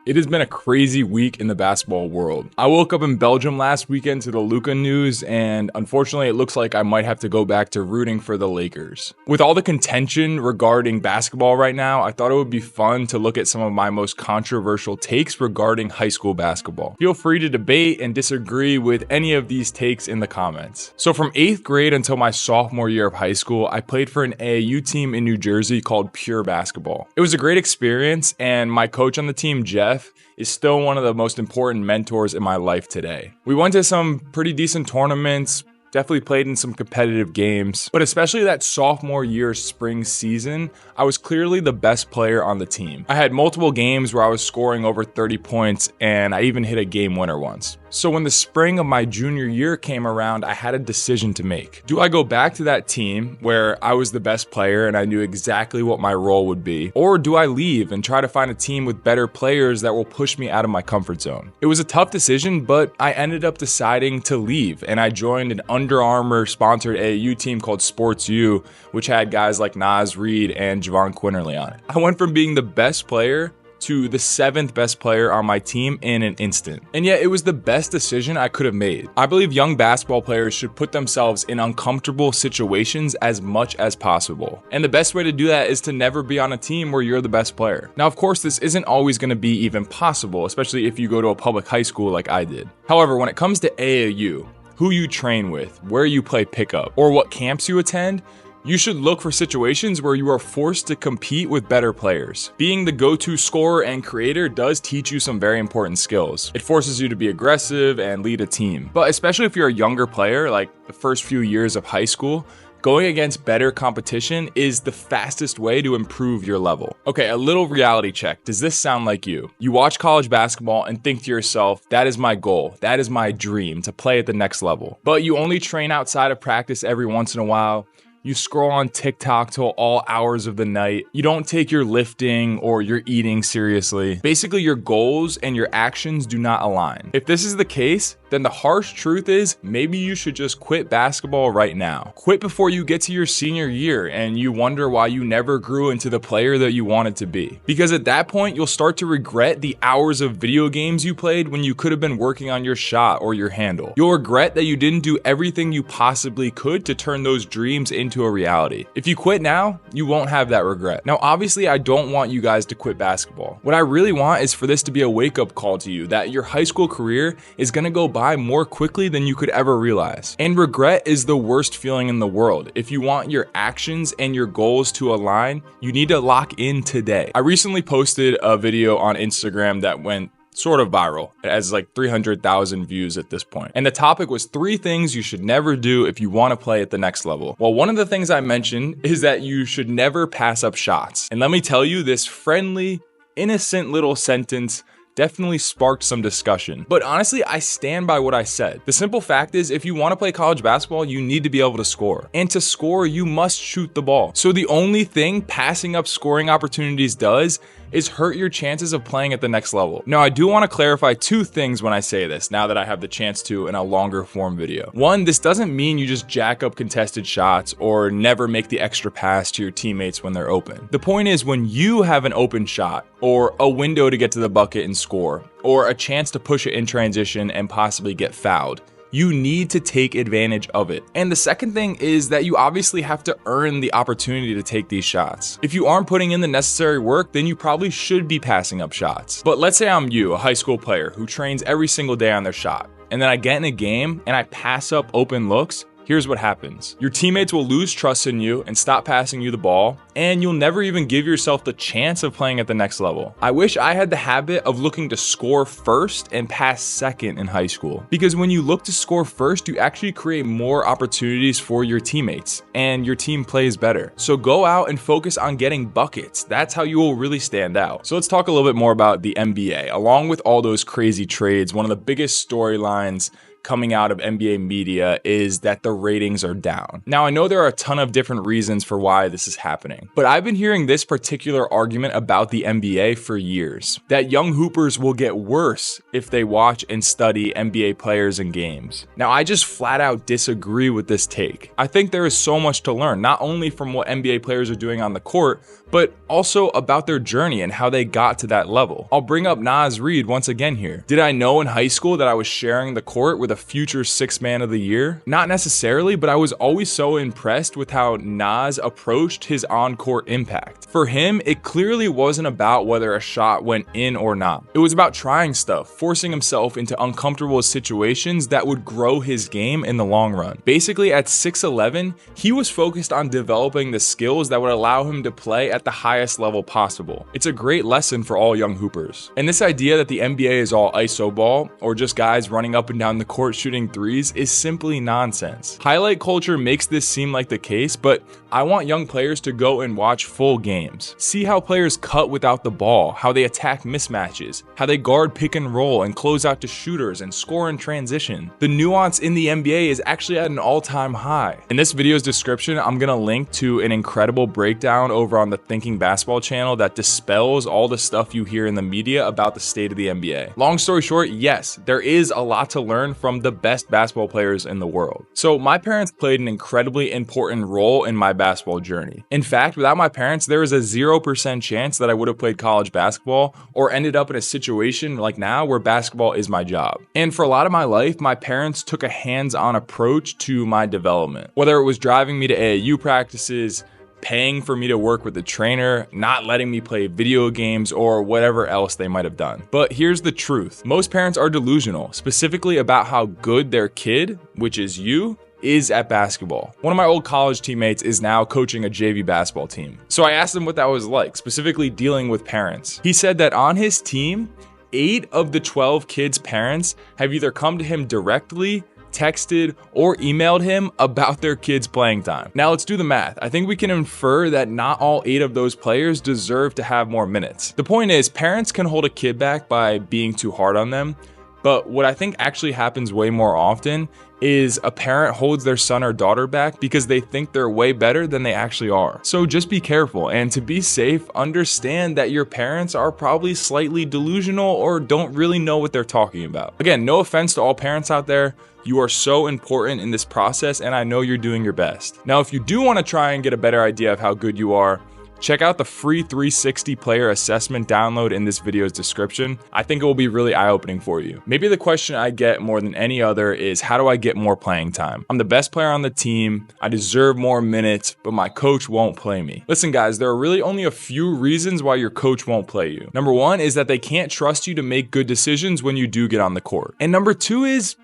It has been a crazy week in the basketball world. I woke up in Belgium last weekend to the Luka news, and unfortunately it looks like I might have to go back to rooting for the Lakers. With all the contention regarding basketball right now, I thought it would be fun to look at some of my most controversial takes regarding high school basketball. Feel free to debate and disagree with any of these takes in the comments. So from 8th grade until my sophomore year of high school, I played for an AAU team in New Jersey called Pure Basketball. It was a great experience, and my coach on the team, Jeff, is still one of the most important mentors in my life today. We went to some pretty decent tournaments, definitely played in some competitive games, but especially that sophomore year spring season, I was clearly the best player on the team. I had multiple games where I was scoring over 30 points, and I even hit a game winner once. So when the spring of my junior year came around, I had a decision to make. Do I go back to that team where I was the best player and I knew exactly what my role would be? Or do I leave and try to find a team with better players that will push me out of my comfort zone? It was a tough decision, but I ended up deciding to leave, and I joined an Under Armour sponsored AAU team called Sports U, which had guys like Naz Reid and Javon Quinterly on it. I went from being the best player to the 7th best player on my team in an instant. And yet it was the best decision I could have made. I believe young basketball players should put themselves in uncomfortable situations as much as possible. And the best way to do that is to never be on a team where you're the best player. Now, of course, this isn't always going to be even possible, especially if you go to a public high school like I did. However, when it comes to AAU, who you train with, where you play pickup, or what camps you attend, you should look for situations where you are forced to compete with better players. Being the go-to scorer and creator does teach you some very important skills. It forces you to be aggressive and lead a team. But especially if you're a younger player, like the first few years of high school, going against better competition is the fastest way to improve your level. Okay, a little reality check. Does this sound like you? You watch college basketball and think to yourself, that is my goal, that is my dream, to play at the next level. But you only train outside of practice every once in a while. You scroll on TikTok till all hours of the night. You don't take your lifting or your eating seriously. Basically, your goals and your actions do not align. If this is the case, then the harsh truth is maybe you should just quit basketball right now. Quit before you get to your senior year and you wonder why you never grew into the player that you wanted to be. Because at that point, you'll start to regret the hours of video games you played when you could have been working on your shot or your handle. You'll regret that you didn't do everything you possibly could to turn those dreams into a reality. If you quit now, you won't have that regret. Now, obviously, I don't want you guys to quit basketball. What I really want is for this to be a wake-up call to you that your high school career is gonna go by more quickly than you could ever realize. And regret is the worst feeling in the world. If you want your actions and your goals to align, you need to lock in today. I recently posted a video on Instagram that went sort of viral. It has like 300,000 views at this point. And the topic was 3 things you should never do if you want to play at the next level. Well, one of the things I mentioned is that you should never pass up shots. And let me tell you, this friendly, innocent little sentence definitely sparked some discussion. But honestly, I stand by what I said. The simple fact is, if you want to play college basketball, you need to be able to score. And to score, you must shoot the ball. So the only thing passing up scoring opportunities does is hurt your chances of playing at the next level. Now, I do want to clarify 2 things when I say this, now that I have the chance to in a longer form video. 1, this doesn't mean you just jack up contested shots or never make the extra pass to your teammates when they're open. The point is, when you have an open shot or a window to get to the bucket and score, or a chance to push it in transition and possibly get fouled, you need to take advantage of it. And the second thing is that you obviously have to earn the opportunity to take these shots. If you aren't putting in the necessary work, then you probably should be passing up shots. But let's say I'm you, a high school player who trains every single day on their shot, and then I get in a game and I pass up open looks. Here's what happens. Your teammates will lose trust in you and stop passing you the ball, and you'll never even give yourself the chance of playing at the next level. I wish I had the habit of looking to score first and pass second in high school, because when you look to score first, you actually create more opportunities for your teammates and your team plays better. So go out and focus on getting buckets. That's how you will really stand out. So let's talk a little bit more about the NBA. Along with all those crazy trades, one of the biggest storylines coming out of NBA media is that the ratings are down. Now, I know there are a ton of different reasons for why this is happening, but I've been hearing this particular argument about the NBA for years, that young hoopers will get worse if they watch and study NBA players and games. Now, I just flat out disagree with this take. I think there is so much to learn, not only from what NBA players are doing on the court, but also about their journey and how they got to that level. I'll bring up Naz Reid once again here. Did I know in high school that I was sharing the court with a future sixth man of the year? Not necessarily, but I was always so impressed with how Naz approached his on-court impact. For him, it clearly wasn't about whether a shot went in or not. It was about trying stuff, forcing himself into uncomfortable situations that would grow his game in the long run. Basically, at 6'11", he was focused on developing the skills that would allow him to play at the highest level possible. It's a great lesson for all young hoopers. And this idea that the NBA is all iso ball, or just guys running up and down the court shooting threes, is simply nonsense. Highlight culture makes this seem like the case, but I want young players to go and watch full games. See how players cut without the ball, how they attack mismatches, how they guard pick and roll and close out to shooters and score in transition. The nuance in the NBA is actually at an all-time high. In this video's description, I'm gonna link to an incredible breakdown over on the Thinking Basketball channel that dispels all the stuff you hear in the media about the state of the NBA. Long story short, yes, there is a lot to learn from the best basketball players in the world. So my parents played an incredibly important role in my basketball journey. In fact, without my parents, there is a 0% chance that I would have played college basketball or ended up in a situation like now where basketball is my job. And for a lot of my life, my parents took a hands-on approach to my development. Whether it was driving me to AAU practices, paying for me to work with a trainer, not letting me play video games, or whatever else they might have done. But here's the truth. Most parents are delusional, specifically about how good their kid, which is you, is at basketball. One of my old college teammates is now coaching a JV basketball team. So I asked him what that was like, specifically dealing with parents. He said that on his team, 8 of the 12 kids' parents have either come to him directly, texted, or emailed him about their kids' playing time. Now let's do the math. I think we can infer that not all 8 of those players deserve to have more minutes. The point is, parents can hold a kid back by being too hard on them, but what I think actually happens way more often is a parent holds their son or daughter back because they think they're way better than they actually are. So just be careful, and to be safe, understand that your parents are probably slightly delusional or don't really know what they're talking about. Again, no offense to all parents out there. You are so important in this process, and I know you're doing your best. Now, if you do want to try and get a better idea of how good you are, check out the free 360 player assessment download in this video's description. I think it will be really eye-opening for you. Maybe the question I get more than any other is, how do I get more playing time? I'm the best player on the team, I deserve more minutes, but my coach won't play me. Listen guys, there are really only a few reasons why your coach won't play you. Number 1 is that they can't trust you to make good decisions when you do get on the court. And number 2 is,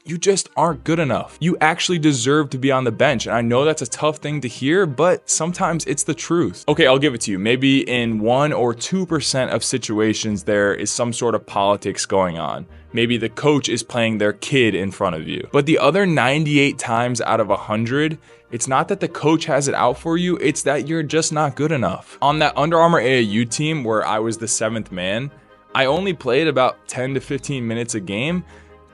you just aren't good enough. You actually deserve to be on the bench. And I know that's a tough thing to hear, but sometimes it's the truth. Okay, I'll give it to you. Maybe in 1 or 2% of situations, there is some sort of politics going on. Maybe the coach is playing their kid in front of you. But the other 98 times out of 100, it's not that the coach has it out for you, it's that you're just not good enough. On that Under Armour AAU team where I was the 7th man, I only played about 10 to 15 minutes a game,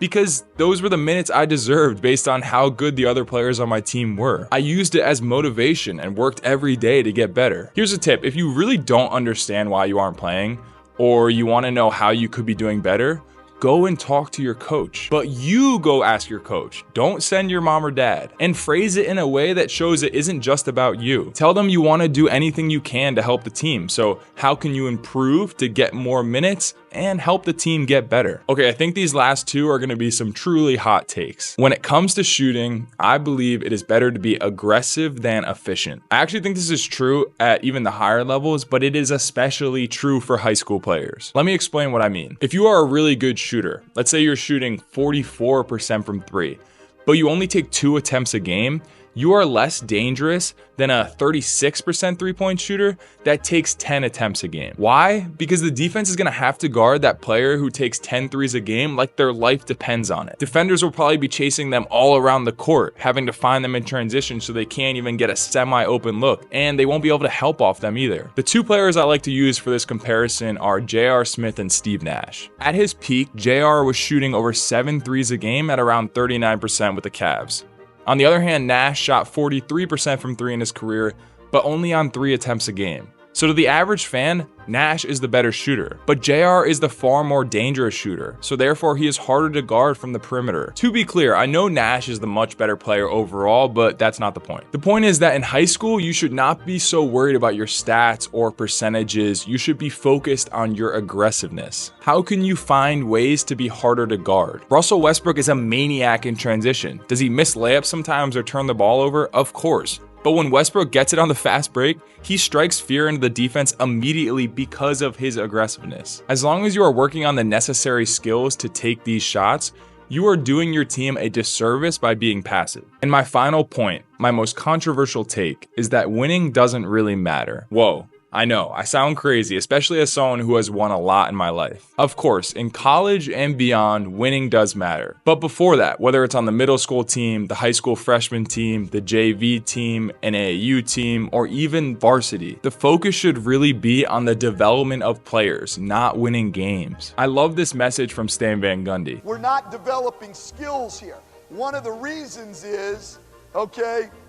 because those were the minutes I deserved based on how good the other players on my team were. I used it as motivation and worked every day to get better. Here's a tip: if you really don't understand why you aren't playing, or you want to know how you could be doing better, go and talk to your coach. But you go ask your coach. Don't send your mom or dad. And phrase it in a way that shows it isn't just about you. Tell them you want to do anything you can to help the team. So how can you improve to get more minutes and help the team get better? Okay, I think these last 2 are going to be some truly hot takes. When it comes to shooting, I believe it is better to be aggressive than efficient. I actually think this is true at even the higher levels, but it is especially true for high school players. Let me explain what I mean. If you are a really good shooter, let's say you're shooting 44% from 3, but you only take 2 attempts a game, you are less dangerous than a 36% three-point shooter that takes 10 attempts a game. Why? Because the defense is going to have to guard that player who takes 10 threes a game like their life depends on it. Defenders will probably be chasing them all around the court, having to find them in transition so they can't even get a semi-open look, and they won't be able to help off them either. The 2 players I like to use for this comparison are J.R. Smith and Steve Nash. At his peak, J.R. was shooting over 7 threes a game at around 39% with the Cavs. On the other hand, Nash shot 43% from 3 in his career, but only on 3 attempts a game. So to the average fan, Nash is the better shooter, but JR is the far more dangerous shooter, so therefore he is harder to guard from the perimeter. To be clear, I know Nash is the much better player overall, but that's not the point. The point is that in high school, you should not be so worried about your stats or percentages. You should be focused on your aggressiveness. How can you find ways to be harder to guard? Russell Westbrook is a maniac in transition. Does he miss layups sometimes or turn the ball over? Of course. But when Westbrook gets it on the fast break, he strikes fear into the defense immediately because of his aggressiveness. As long as you are working on the necessary skills to take these shots, you are doing your team a disservice by being passive. And my final point, my most controversial take, is that winning doesn't really matter. Whoa. I know, I sound crazy, especially as someone who has won a lot in my life. Of course, in college and beyond, winning does matter. But before that, whether it's on the middle school team, the high school freshman team, the JV team, an AAU team, or even varsity, the focus should really be on the development of players, not winning games. I love this message from Stan Van Gundy. We're not developing skills here. One of the reasons is,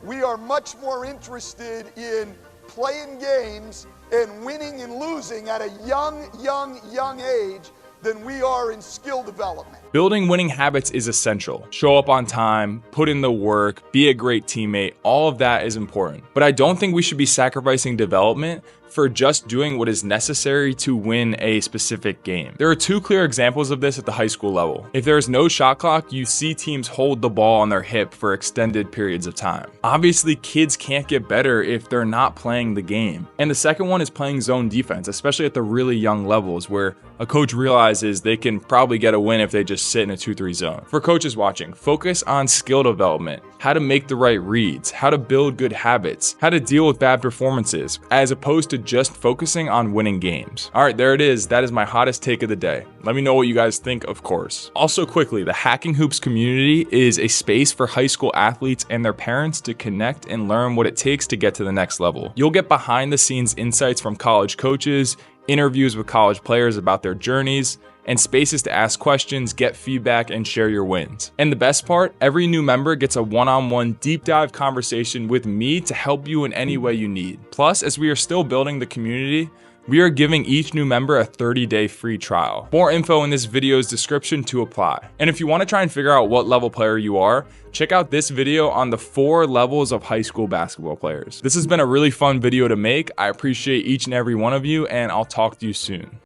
we are much more interested in playing games and winning and losing at a young age than we are in skill development. Building winning habits is essential. Show up on time, put in the work, be a great teammate, all of that is important. But I don't think we should be sacrificing development for just doing what is necessary to win a specific game. There are two clear examples of this at the high school level. If there is no shot clock, you see teams hold the ball on their hip for extended periods of time. Obviously, kids can't get better if they're not playing the game. And the second one is playing zone defense, especially at the really young levels where a coach realizes they can probably get a win if they just sit in a 2-3 zone. For coaches watching, focus on skill development, how to make the right reads, how to build good habits, how to deal with bad performances, as opposed to just focusing on winning games. All right, there it is. That is my hottest take of the day. Let me know what you guys think, of course. Also quickly, the Hacking Hoops community is a space for high school athletes and their parents to connect and learn what it takes to get to the next level. You'll get behind the scenes insights from college coaches, interviews with college players about their journeys, and spaces to ask questions, get feedback, and share your wins. And the best part, every new member gets a one-on-one deep dive conversation with me to help you in any way you need. Plus, as we are still building the community, we are giving each new member a 30-day free trial. More info in this video's description to apply. And if you want to try and figure out what level player you are, check out this video on the 4 levels of high school basketball players. This has been a really fun video to make. I appreciate each and every one of you, and I'll talk to you soon.